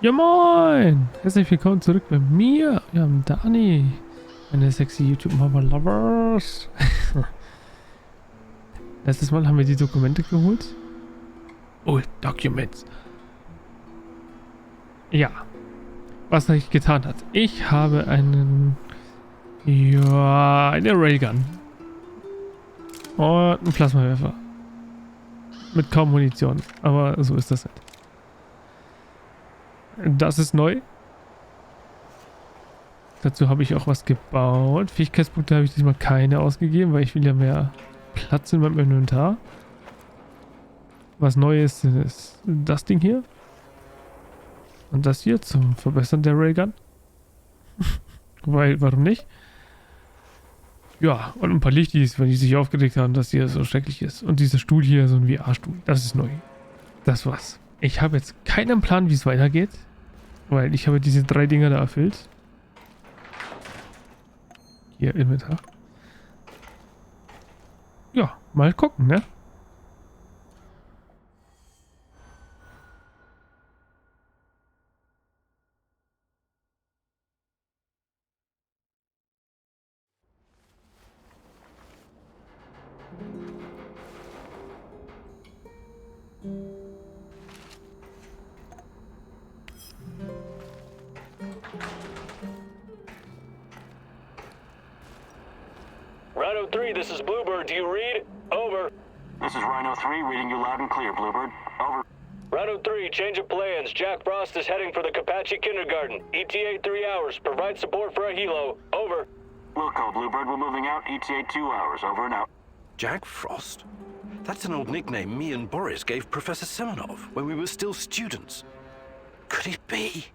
Ja moin! Herzlich willkommen zurück bei mir. Wir haben Dani. Meine sexy YouTube-Mama-Lovers. Letztes Mal haben wir die Dokumente geholt. Oh, Documents. Ja, was ich getan hat. Ich habe einen... Ja, eine Railgun. Und einen Plasmawerfer. Mit kaum Munition. Aber so ist das halt. Das ist neu. Dazu habe ich auch was gebaut. Fähigkeitspunkte habe ich diesmal keine ausgegeben, weil ich will ja mehr Platz in meinem Inventar. Was neu ist das Ding hier. Und das hier zum Verbessern der Railgun. Weil, warum nicht? Ja, und ein paar Lichtis, wenn die sich aufgeregt haben, dass hier so schrecklich ist. Und dieser Stuhl hier, so ein VR-Stuhl, das ist neu. Das war's. Ich habe jetzt keinen Plan, wie es weitergeht. Weil ich habe diese 3 Dinger da erfüllt. Hier, Inventar. Ja, mal gucken, ne? Rhino 3, this is Bluebird. Do you read? Over. This is Rhino 3, reading you loud and clear, Bluebird. Over. Rhino 3, change of plans. Jack Frost is heading for the Kapachi Kindergarten. ETA 3 hours. Provide support for a helo. Over. Wilco, Bluebird, we're moving out. ETA 2 hours. Over and out. Jack Frost? That's an old nickname me and Boris gave Professor Semenov when we were still students. Could it be?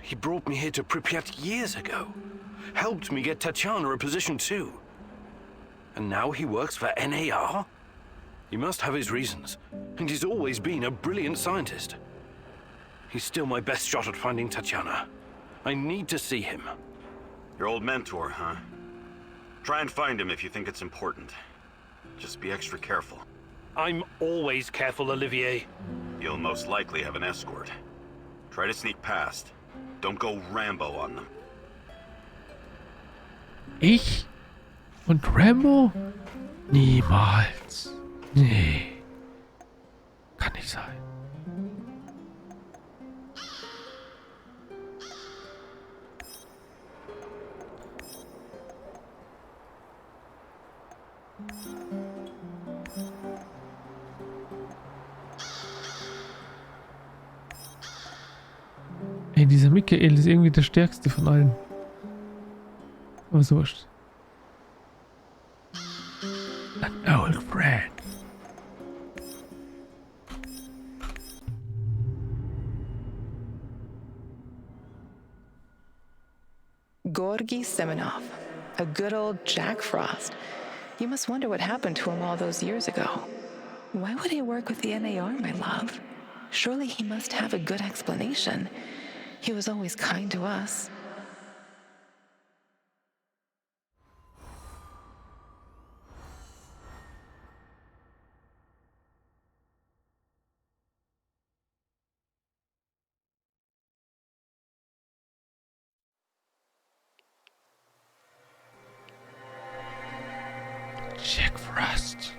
He brought me here to Pripyat years ago. Helped me get Tatiana a position too. And now he works for NAR? He must have his reasons, and he's always been a brilliant scientist. He's still my best shot at finding Tatiana. I need to see him. Your old mentor, huh? Try and find him if you think it's important. Just be extra careful. I'm always careful, Olivier. You'll most likely have an escort. Try to sneak past. Don't go Rambo on them. Ich und Rambo? Niemals. Nee. Kann nicht sein. Ey, dieser Michael ist irgendwie der stärkste von allen. Aber so wurscht. An old friend. Georgy Semenov, a good old Jack Frost. You must wonder what happened to him all those years ago. Why would he work with the NAR, my love? Surely he must have a good explanation. He was always kind to us. Jack Frost.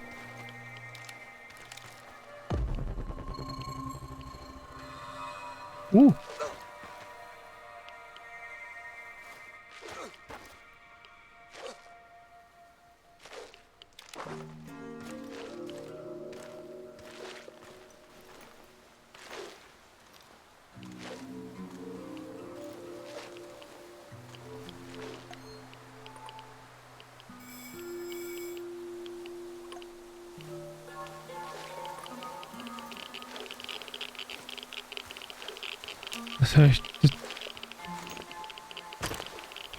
Was höre ich?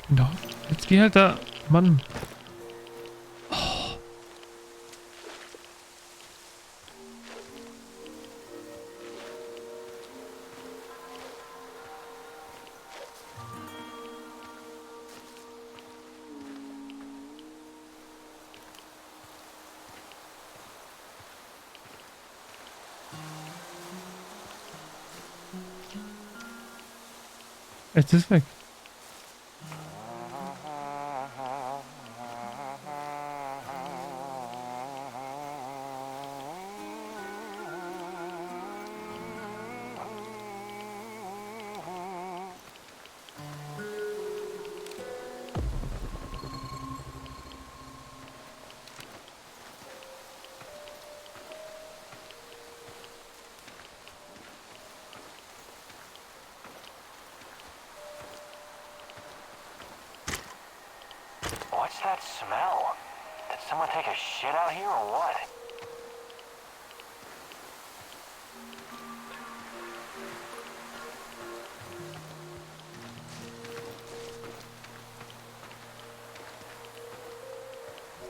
No. Jetzt geh halt da. Mann. Jetzt ist weg. What's that smell? Did someone take a shit out here or what?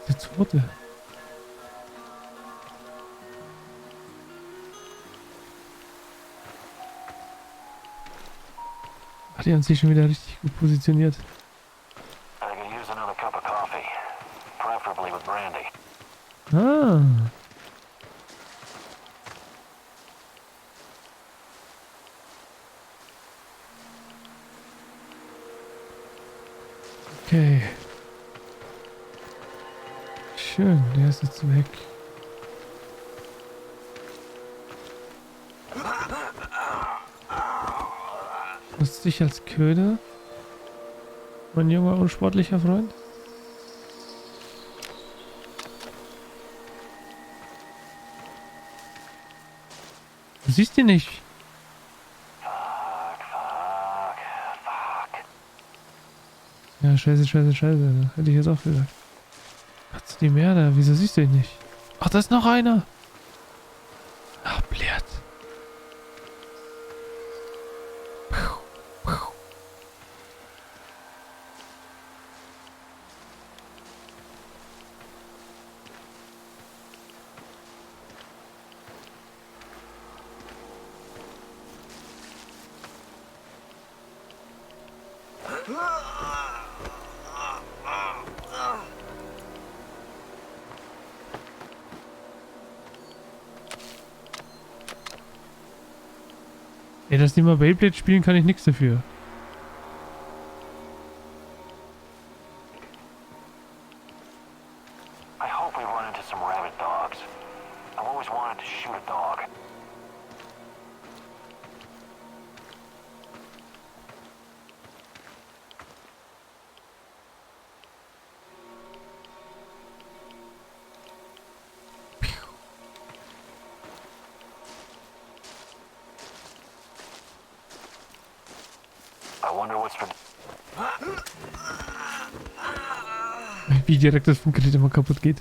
Die zweite. Ach, die haben sich schon wieder richtig gut positioniert. I could use another cup of coffee, preferably with brandy. Ah. Okay. Schön, der ist jetzt weg. Nutzt dich als Köder, mein junger, unsportlicher Freund? Du siehst ihn nicht. Ja, scheiße, scheiße, scheiße. Hätte ich jetzt auch gesagt. Hat's die mehr da? Wieso siehst du ihn nicht? Ach, da ist noch einer. Ach, blöd. Ey, dass die mal Beyblade spielen, kann ich nichts dafür. I hope we run into some rabid dogs. I've always wanted to shoot a dog. I wonder what's for... Wie direkt das Funkgerät immer kaputt geht.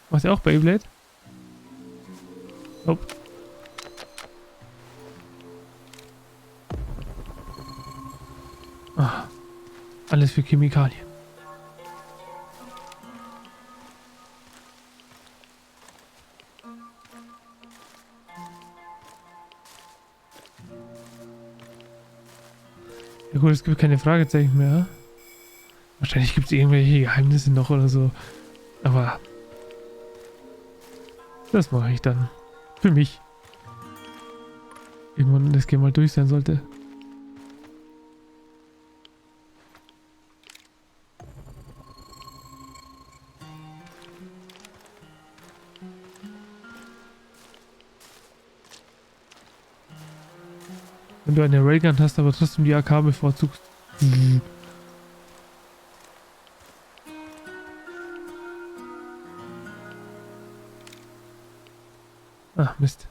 Macht ihr auch Beyblade? Nope. Ah, alles für Chemikalien. Ja gut, es gibt keine Fragezeichen mehr. Wahrscheinlich gibt es irgendwelche Geheimnisse noch oder so. Aber das mache ich dann. Für mich. Irgendwann, wenn das Game mal durch sein sollte. Wenn du eine Railgun hast, aber trotzdem die AK bevorzugst. Ah, Mist.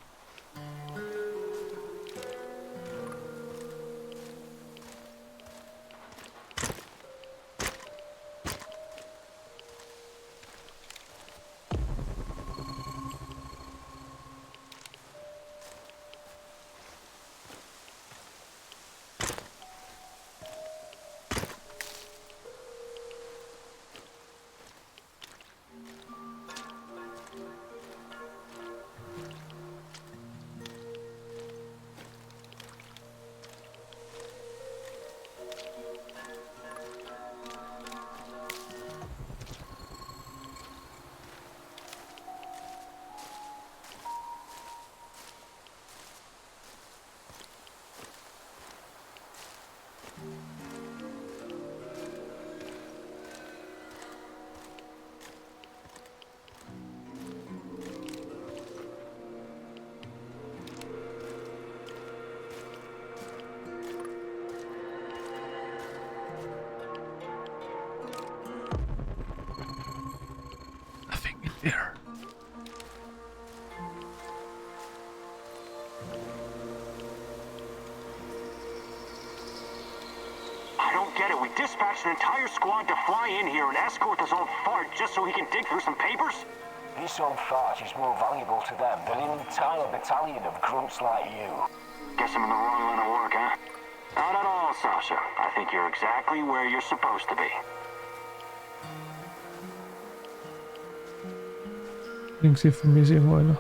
get it. We dispatched an entire squad to fly in here and escort this old fart just so he can dig through some papers? This old fart is more valuable to them than an entire battalion of grunts like you. Guess I'm in the wrong line of work, huh? Not at all, Sasha. I think you're exactly where you're supposed to be. Links hier von mir ist irgendwo einer.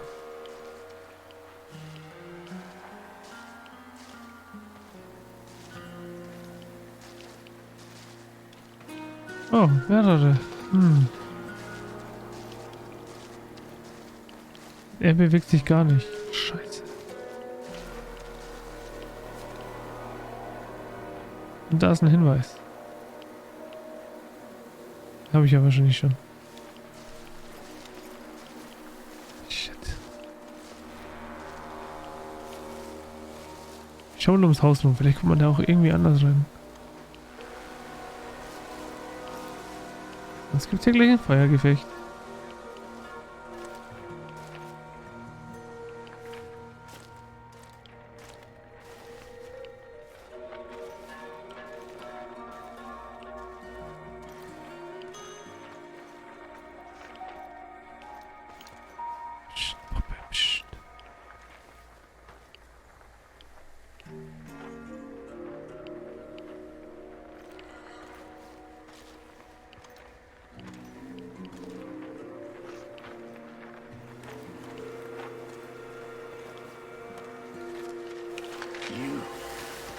Oh, mehrere. Er bewegt sich gar nicht. Scheiße. Und da ist ein Hinweis. Habe ich ja wahrscheinlich schon. Shit. Ich schau mal ums Haus rum. Vielleicht kommt man da auch irgendwie anders rein. Sonst gibt es hier gleich ein Feuergefecht. Psst, Puppe, psst.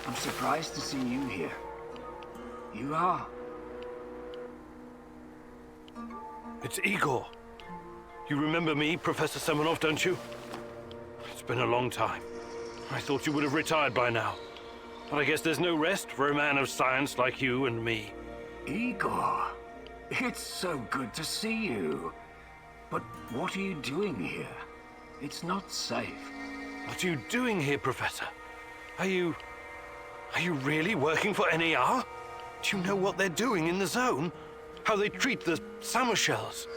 I'm surprised to see you here. You are. It's Igor. You remember me, Professor Semenov, don't you? It's been a long time. I thought you would have retired by now. But I guess there's no rest for a man of science like you and me. Igor, it's so good to see you. But what are you doing here? It's not safe. What are you doing here, Professor? Are you really working for NAR? Do you know what they're doing in the zone? How they treat the summer shells?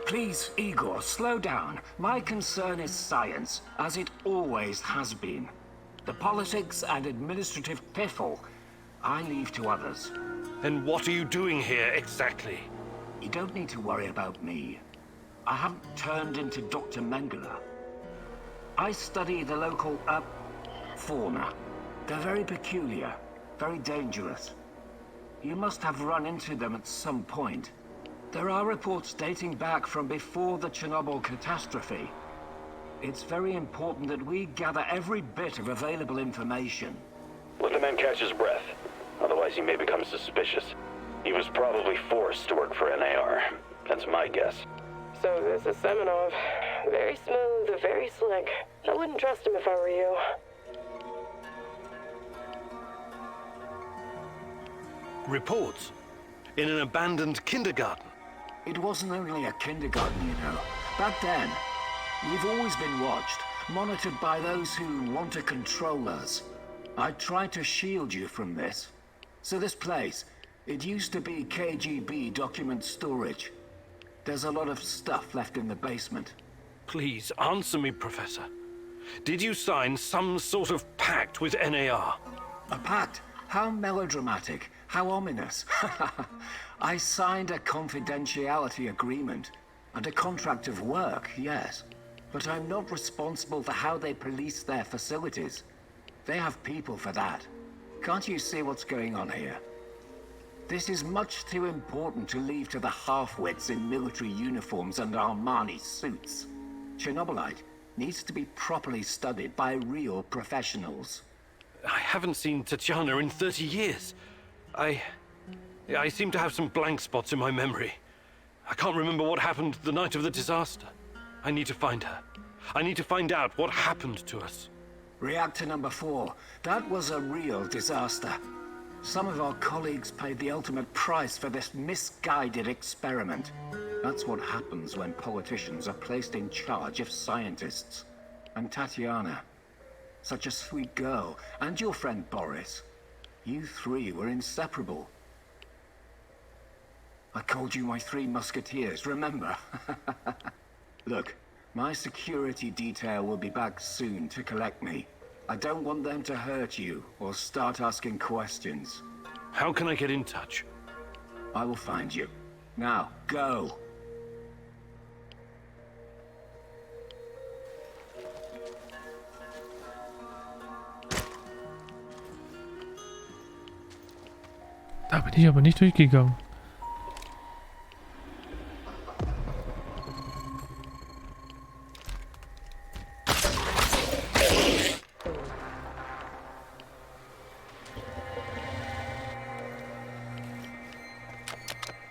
Please, Igor, slow down. My concern is science, as it always has been. The politics and administrative piffle, I leave to others. Then what are you doing here exactly? You don't need to worry about me. I haven't turned into Dr. Mengele. I study the local, fauna. They're very peculiar, very dangerous. You must have run into them at some point. There are reports dating back from before the Chernobyl catastrophe. It's very important that we gather every bit of available information. Let the man catch his breath. Otherwise he may become suspicious. He was probably forced to work for NAR. That's my guess. So this is Semenov. Very smooth, very slick. I wouldn't trust him if I were you. Reports? In an abandoned kindergarten? It wasn't only a kindergarten, you know. Back then, we've always been watched, monitored by those who want to control us. I tried to shield you from this. So this place, it used to be KGB document storage. There's a lot of stuff left in the basement. Please, answer me, Professor. Did you sign some sort of pact with NAR? A pact? How melodramatic. How ominous. I signed a confidentiality agreement and a contract of work, yes. But I'm not responsible for how they police their facilities. They have people for that. Can't you see what's going on here? This is much too important to leave to the half-wits in military uniforms and Armani suits. Chernobylite needs to be properly studied by real professionals. I haven't seen Tatiana in 30 years. I seem to have some blank spots in my memory. I can't remember what happened the night of the disaster. I need to find her. I need to find out what happened to us. Reactor number 4. That was a real disaster. Some of our colleagues paid the ultimate price for this misguided experiment. That's what happens when politicians are placed in charge of scientists. And Tatiana, such a sweet girl, and your friend Boris. You three were inseparable. I called you my 3 musketeers, remember? Look, my security detail will be back soon to collect me. I don't want them to hurt you or start asking questions. How can I get in touch? I will find you. Now, go. Da bin ich aber nicht durchgegangen.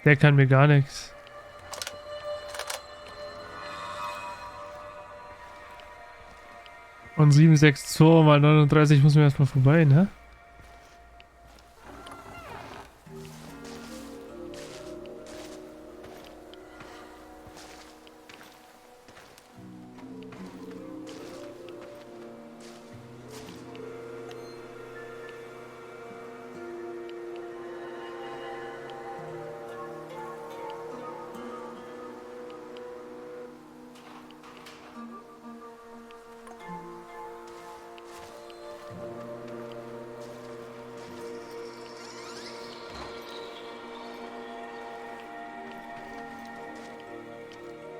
Der kann mir gar nichts. Und 762 mal 39 muss mir erstmal vorbei, ne?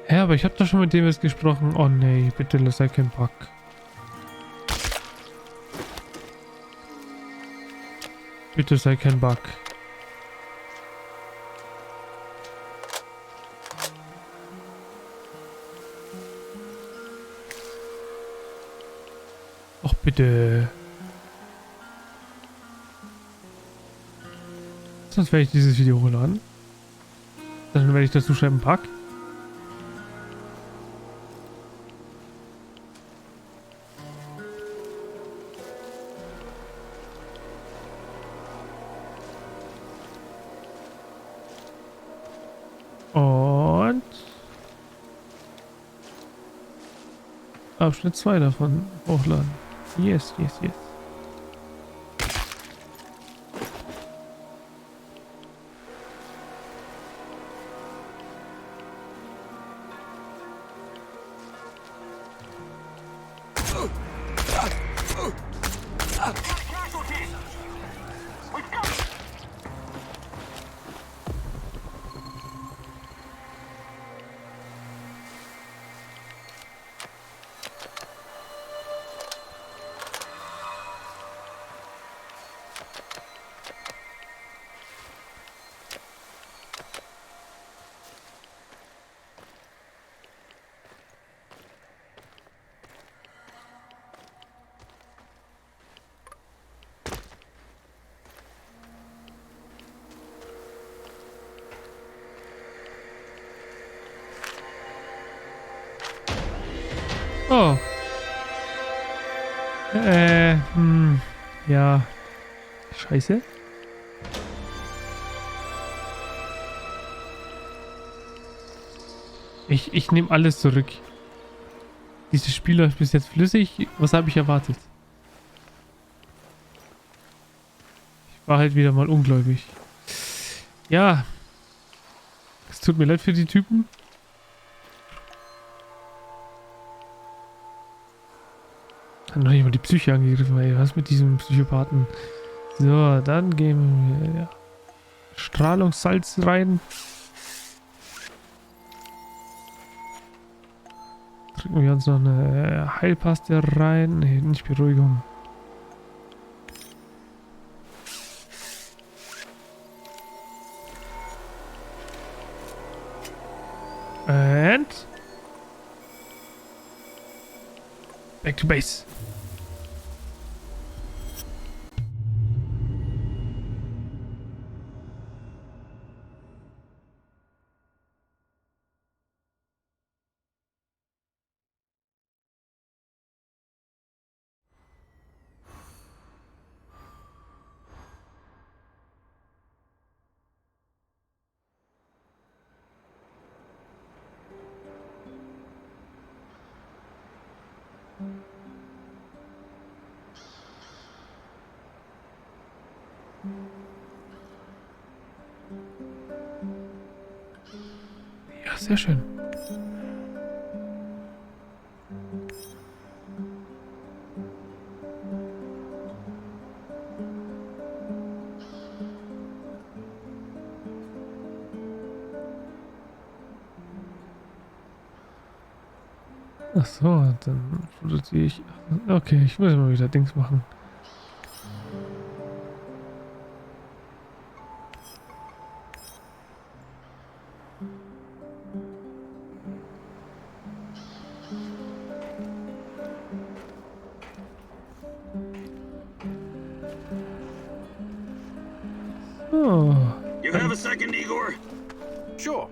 Ja, aber ich habe doch schon mit dem jetzt gesprochen. Oh nee, bitte sei kein Bug. Bitte sei kein Bug. Och bitte. Sonst werde ich dieses Video hochladen. Dann werde ich dazu schreiben Bug. Und Abschnitt 2 davon hochladen. Yes, yes, yes. Oh. Ja. Scheiße. Ich nehme alles zurück. Dieses Spiel läuft bis jetzt flüssig. Was habe ich erwartet? Ich war halt wieder mal ungläubig. Ja. Es tut mir leid für die Typen. Hat noch nicht mal die Psyche angegriffen, ey. Was mit diesem Psychopathen? So, dann gehen wir Strahlungssalz rein. Drücken wir uns noch eine Heilpaste rein. Nee, nicht Beruhigung. And back to base. Ja, sehr schön. Achso, dann produziere ich... Okay, ich muss mal wieder Dings machen. So. You have a second, Igor? Sure.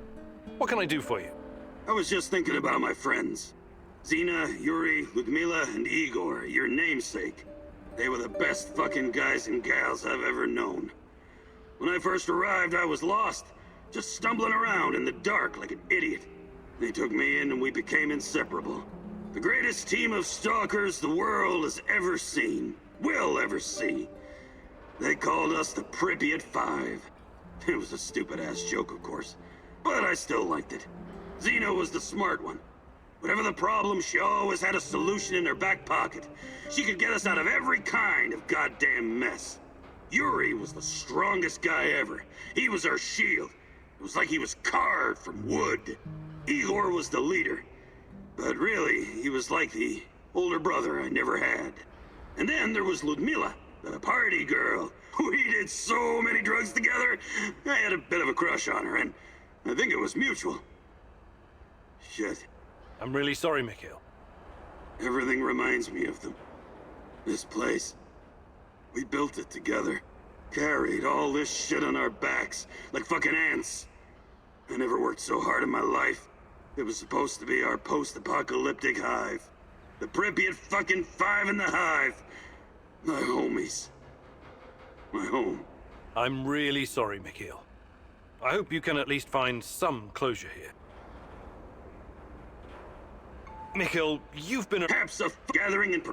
What can I do for you? I was just thinking about my friends. Zena, Yuri, Ludmila, and Igor, your namesake. They were the best fucking guys and gals I've ever known. When I first arrived, I was lost, just stumbling around in the dark like an idiot. They took me in and we became inseparable. The greatest team of stalkers the world has ever seen, will ever see. They called us the Pripyat Five. It was a stupid-ass joke, of course, but I still liked it. Zena was the smart one. Whatever the problem, she always had a solution in her back pocket. She could get us out of every kind of goddamn mess. Yuri was the strongest guy ever. He was our shield. It was like he was carved from wood. Igor was the leader. But really, he was like the older brother I never had. And then there was Ludmila, the party girl. We did so many drugs together. I had a bit of a crush on her, and I think it was mutual. Shit. I'm really sorry, Mikhail. Everything reminds me of them. This place. We built it together. Carried all this shit on our backs, like fucking ants. I never worked so hard in my life. It was supposed to be our post-apocalyptic hive. The Pripyat fucking Five in the hive. My homies. My home. I'm really sorry, Mikhail. I hope you can at least find some closure here. Mikhail, you've been Perhaps a gathering and...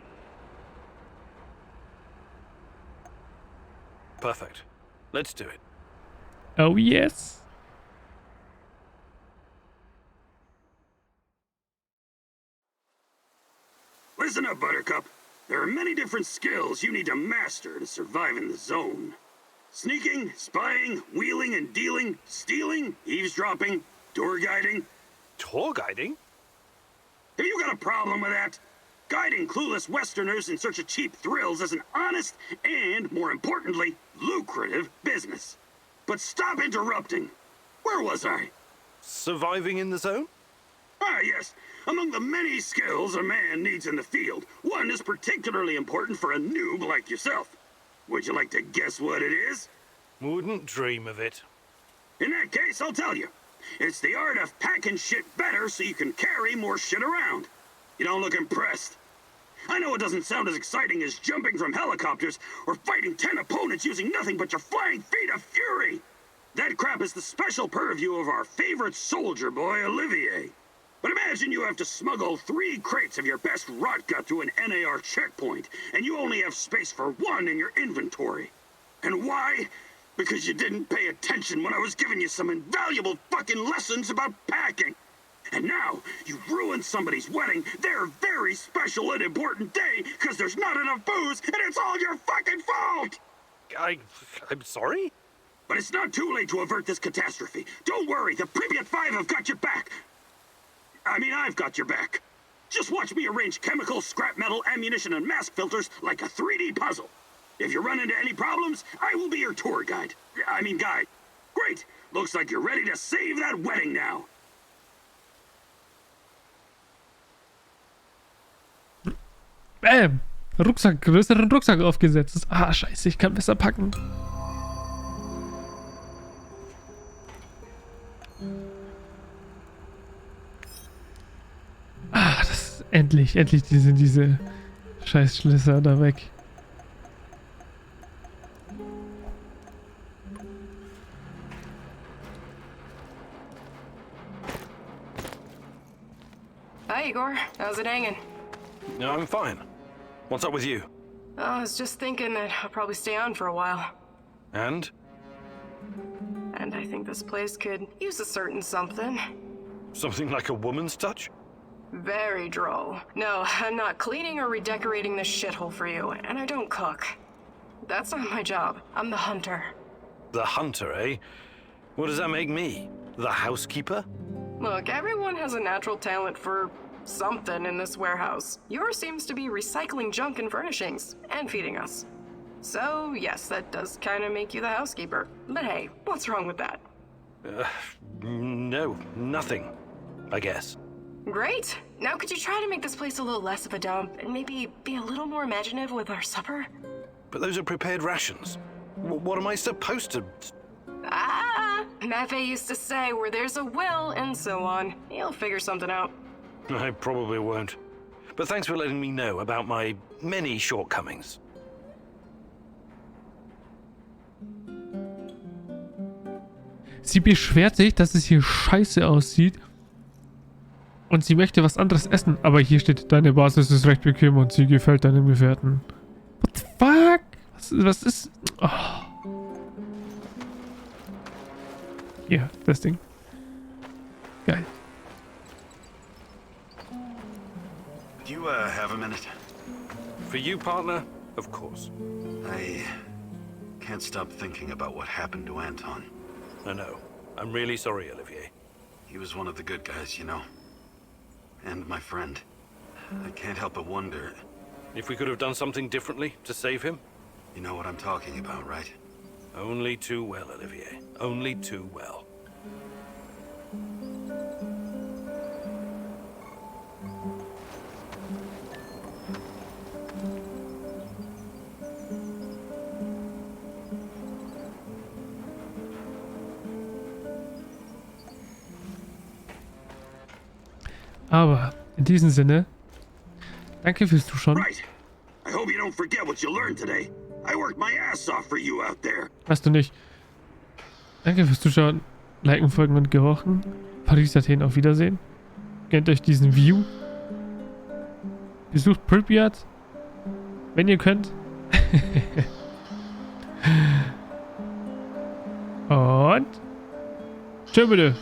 Perfect. Let's do it. Oh, yes. Listen up, Buttercup. There are many different skills you need to master to survive in the zone. Sneaking, spying, wheeling and dealing, stealing, eavesdropping, tour guiding. Tour guiding? Have you got a problem with that? Guiding clueless Westerners in search of cheap thrills is an honest and, more importantly, lucrative business. But stop interrupting. Where was I? Surviving in the zone? Ah, yes. Among the many skills a man needs in the field, one is particularly important for a noob like yourself. Would you like to guess what it is? Wouldn't dream of it. In that case, I'll tell you. It's the art of packing shit better so you can carry more shit around. You don't look impressed. I know it doesn't sound as exciting as jumping from helicopters or fighting 10 opponents using nothing but your flying feet of fury. That crap is the special purview of our favorite soldier boy, Olivier. But imagine you have to smuggle 3 crates of your best rotgut through an NAR checkpoint, and you only have space for 1 in your inventory. And why? Because you didn't pay attention when I was giving you some invaluable fucking lessons about packing. And now, you ruined somebody's wedding, their very special and important day, because there's not enough booze, and it's all your fucking fault! I'm sorry? But it's not too late to avert this catastrophe. Don't worry, the Pripyat Five have got your back. I've got your back. Just watch me arrange chemicals, scrap metal, ammunition, and mask filters like a 3D puzzle. If you run into any problems, I will be your tour guide. Guide. Great. Looks like you're ready to save that wedding now. Bäm! Rucksack, größeren Rucksack aufgesetzt. Ah, scheiße, ich kann besser packen. Ah, das endlich diese Scheißschlösser da weg. Hi, Igor. How's it hanging? No, I'm fine. What's up with you? I was just thinking that I'll probably stay on for a while. And? And I think this place could use a certain something. Something like a woman's touch? Very droll. No, I'm not cleaning or redecorating this shithole for you, and I don't cook. That's not my job. I'm the hunter. The hunter, eh? What does that make me? The housekeeper? Look, everyone has a natural talent for something in this warehouse. Yours seems to be recycling junk and furnishings, and feeding us. So, yes, that does kind of make you the housekeeper. But hey, what's wrong with that? No, nothing, I guess. Great. Now could you try to make this place a little less of a dump, and maybe be a little more imaginative with our supper? But those are prepared rations. What am I supposed to... Maffei used to say where there's a will and so on. He'll figure something out. I probably won't. But thanks for letting me know about my many shortcomings. Sie beschwert sich, dass es hier scheiße aussieht. Und sie möchte was anderes essen. Aber hier steht, deine Basis ist recht bequem und sie gefällt deinem Gefährten. What the fuck? Was ist... Oh. Hier, das Ding. Geil. Do you, have a minute? For you, partner? Of course. I can't stop thinking about what happened to Anton. I know. I'm really sorry, Olivier. He was one of the good guys, you know. And my friend. I can't help but wonder... If we could have done something differently to save him? You know what I'm talking about, right? Only too well, Olivier. Only too well. Aber in diesem Sinne, danke fürs Zuschauen. Right. I hope you don't forget what you learned today. I worked my ass off for you out there. Weißt du nicht. Danke fürs Zuschauen. Liken, folgen und gehorchen. Paris, Athen, auf Wiedersehen. Gönnt euch diesen View. Besucht Pripyat. Wenn ihr könnt. Und... Tschö bitte.